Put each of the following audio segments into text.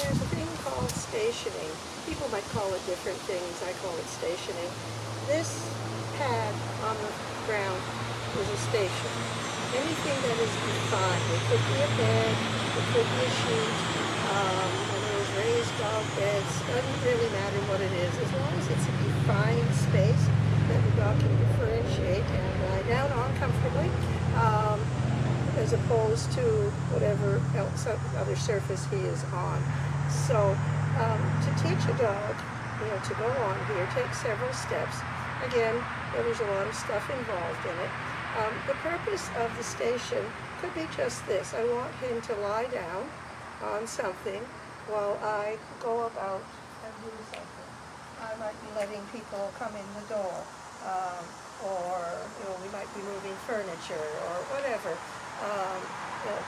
there's a thing called stationing. People might call it different things. I call it stationing. This pad on the ground is a station. Anything that is defined. It could be a bed, it could be a sheet, one of those raised dog beds. Doesn't really matter what it is, as long as it's a defined space that the dog can differentiate and lie down on comfortably. As opposed to whatever else other surface he is on. So to teach a dog, to go on here takes several steps. Again, there's a lot of stuff involved in it. The purpose of the station could be just this. I want him to lie down on something while I go about and do something. I might be letting people come in the door, or we might be moving furniture or whatever.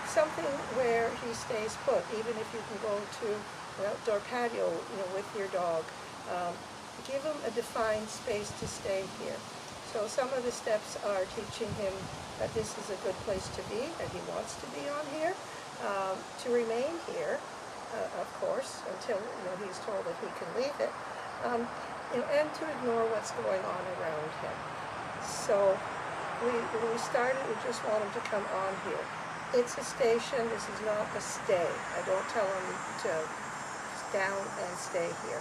Something where he stays put, even if you can go to an outdoor patio, with your dog. Give him a defined space to stay here. So some of the steps are teaching him that this is a good place to be, that he wants to be on here, to remain here, of course, until he's told that he can leave it, and to ignore what's going on around him. So when we started, we just want him to come on here. It's a station. This is not a stay. I don't tell him to down and stay here.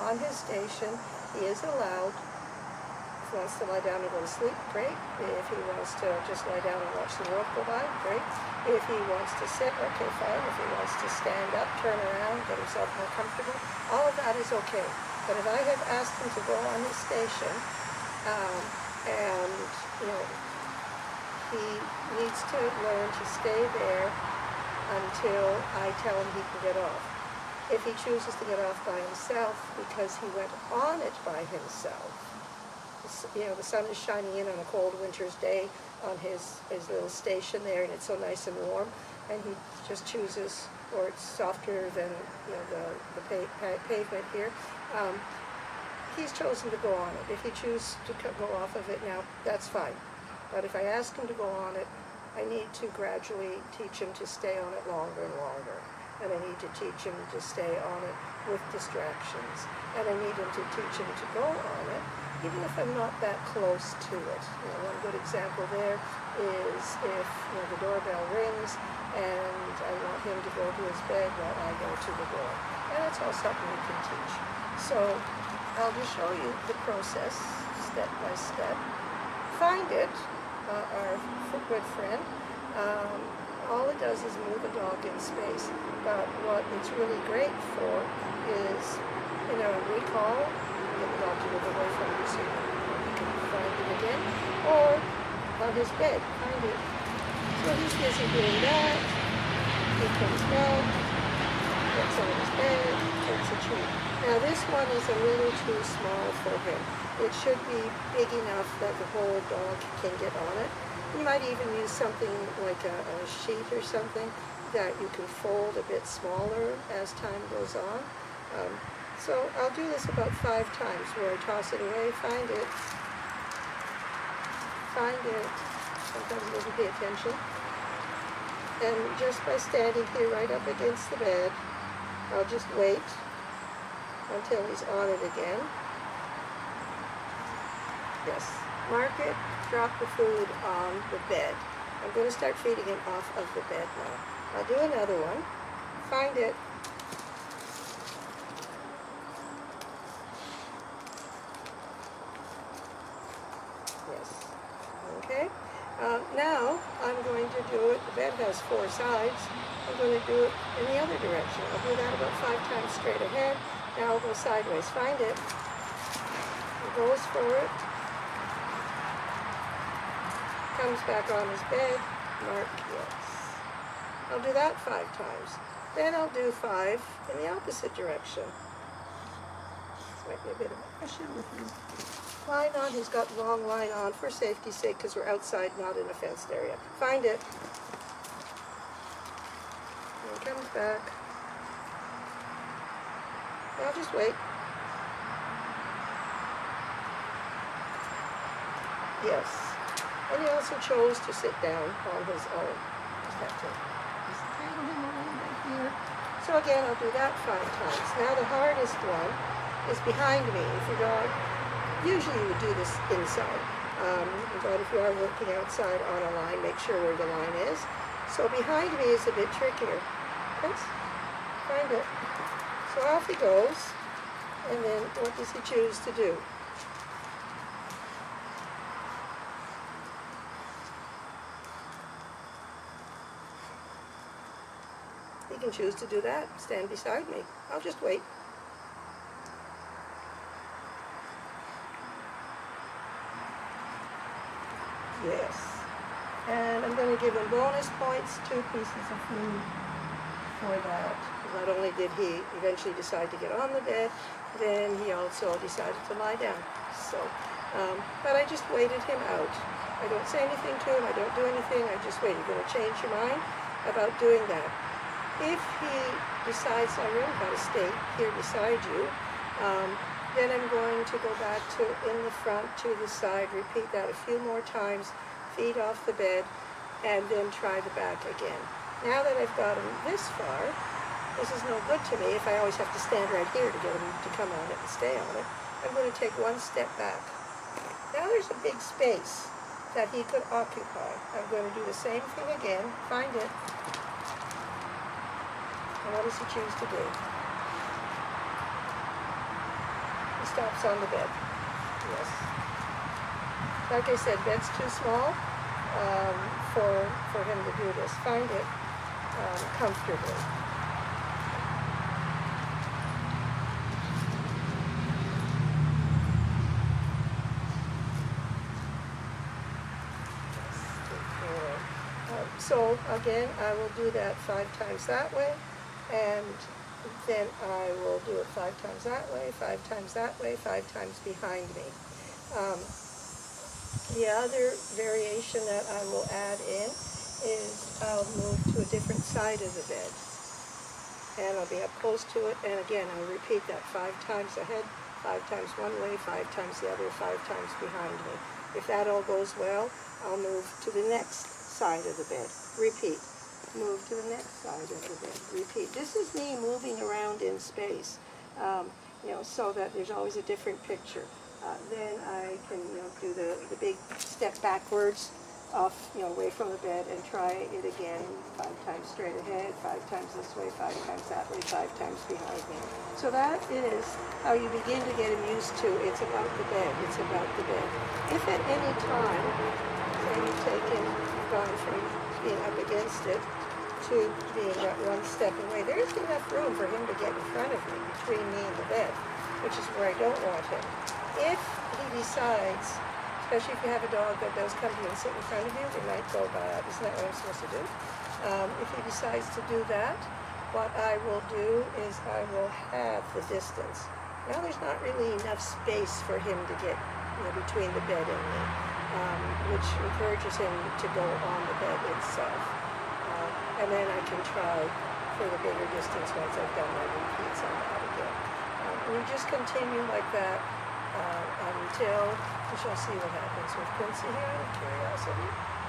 On his station, he is allowed, if he wants to lie down and go to sleep, great. If he wants to just lie down and watch the world go by, great. If he wants to sit, okay, fine. If he wants to stand up, turn around, get himself more comfortable, all of that is okay. But if I have asked him to go on his station, and he needs to learn to stay there until I tell him he can get off. If he chooses to get off by himself because he went on it by himself, the sun is shining in on a cold winter's day on his little station there, and it's so nice and warm, and he just chooses, or it's softer than the pavement here, he's chosen to go on it. If he chooses to go off of it now, that's fine. But if I ask him to go on it, I need to gradually teach him to stay on it longer and longer. And I need to teach him to stay on it with distractions. And I need him to teach him to go on it, even if I'm not that close to it. One good example there is if the doorbell rings and I want him to go to his bed while I go to the door. And that's all something we can teach. So I'll just show you the process step by step. Find it, our good friend. All it does is move a dog in space. But what it's really great for is, recall, get the dog to move away from you so you can find it again, or on his bed, find it. So he's busy doing that. He comes back, gets on his bed, takes a treat. Now this one is a little too small for him. It should be big enough that the whole dog can get on it. You might even use something like a sheet or something that you can fold a bit smaller as time goes on. So I'll do this about 5 times where I toss it away, find it, sometimes he doesn't pay attention, and just by standing here right up against the bed, I'll just wait until he's on it again. Yes, mark it, drop the food on the bed. I'm going to start feeding him off of the bed now. I'll do another one, find it, yes, okay. Now I'm going to do it, the bed has 4 sides, I'm going to do it in the other direction. I'll do that about 5 times straight ahead. Now I'll go sideways, find it, he goes for it, comes back on his bed, mark yes. I'll do that 5 times. Then I'll do 5 in the opposite direction. This might be a bit of a question with his line on. He's got the long line on for safety's sake because we're outside, not in a fenced area. Find it. And he comes back. I'll just wait. Yes. And he also chose to sit down on his own. Just have to handle him a little bit here. So So again, I'll do that 5 times. Now the hardest one is behind me. If your dog, usually you would do this inside, but if you are working outside on a line, make sure where the line is. So behind me is a bit trickier. Let's find it. So off he goes, and then what does he choose to do? He can choose to do that, stand beside me. I'll just wait. Yes. And I'm going to give him bonus points, 2 pieces of food for that. Not only did he eventually decide to get on the bed, then he also decided to lie down. So, but I just waited him out. I don't say anything to him, I don't do anything, I just wait. You're going to change your mind about doing that. If he decides, I really got to stay here beside you, then I'm going to go back to in the front, to the side, repeat that a few more times, feet off the bed, and then try the back again. Now that I've got him this far, this is no good to me if I always have to stand right here to get him to come on it and stay on it. I'm going to take 1 step back. Now there's a big space that he could occupy. I'm going to do the same thing again, find it, and what does he choose to do? He stops on the bed. Yes. Like I said, bed's too small for him to do this. Find it comfortably. So again, I will do that 5 times that way, and then I will do it 5 times that way, 5 times that way, 5 times behind me. The other variation that I will add in is I'll move to a different side of the bed, and I'll be up close to it, and again I'll repeat that 5 times ahead, 5 times one way, 5 times the other, 5 times behind me. If that all goes well, I'll move to the next side of the bed. Repeat. Move to the next side of the bed. Repeat. This is me moving around in space, so that there's always a different picture. Then I can, do the big step backwards off, away from the bed and try it again 5 times straight ahead, 5 times this way, 5 times that way, 5 times behind me. So that is how you begin to get him used to, it's about the bed, it's about the bed. If at any time, say you've gone from being up against it to being that 1 step away, there's enough room for him to get in front of me, between me and the bed, which is where I don't want him. If he decides, especially if you have a dog that does come to you and sit in front of you, it might go bad. Isn't that what I'm supposed to do? If he decides to do that, what I will do is I will have the distance. Now there's not really enough space for him to get between the bed and me, which encourages him to go on the bed itself. And then I can try for the bigger distance once I've done my repeats on that again. We just continue like that until we shall see what happens with Quincy here out of curiosity.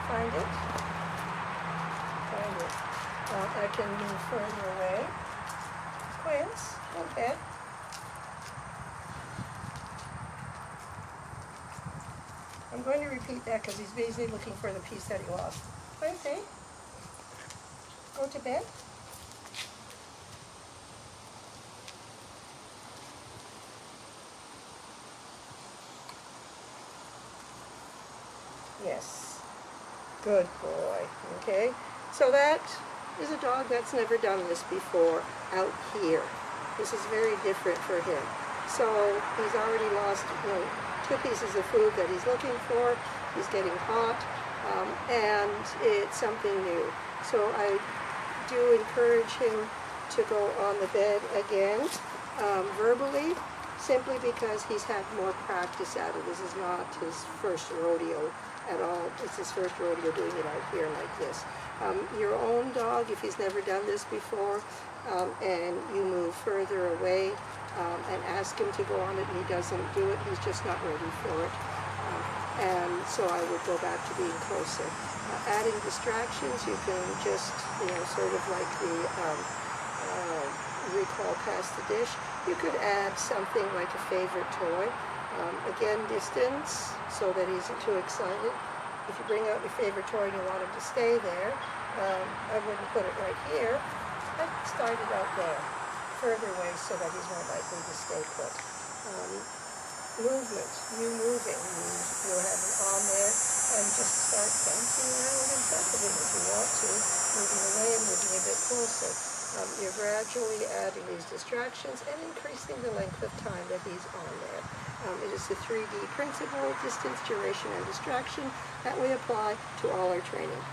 Find it. Find it. I can move further away. Quince, okay. I'm going to repeat that because he's busy looking for the piece that he lost. Okay. Go to bed. Yes. Good boy. Okay. So that is a dog that's never done this before out here. This is very different for him. So he's already lost 2 pieces of food that he's looking for. He's getting hot, and it's something new. So I do encourage him to go on the bed again, verbally, simply because he's had more practice at it. This is not his first rodeo at all. It's his first rodeo doing it out here like this. Your own dog, if he's never done this before, and you move further away and ask him to go on it and he doesn't do it, he's just not ready for it. And so I would go back to being closer. Adding distractions, you can just, sort of like the we call pass the dish. You could add something like a favorite toy. Again, distance, so that he isn't too excited. If you bring out your favorite toy and you want him to stay there, I wouldn't put it right here. I'd start it out there, further away, so that he's more likely to stay put. Movement, you moving, you'll have him on there and just start bouncing around in front of him if you want to, moving away and moving a bit closer. You're gradually adding these distractions and increasing the length of time that he's on there. It is the 3D principle, distance, duration, and distraction, that we apply to all our training.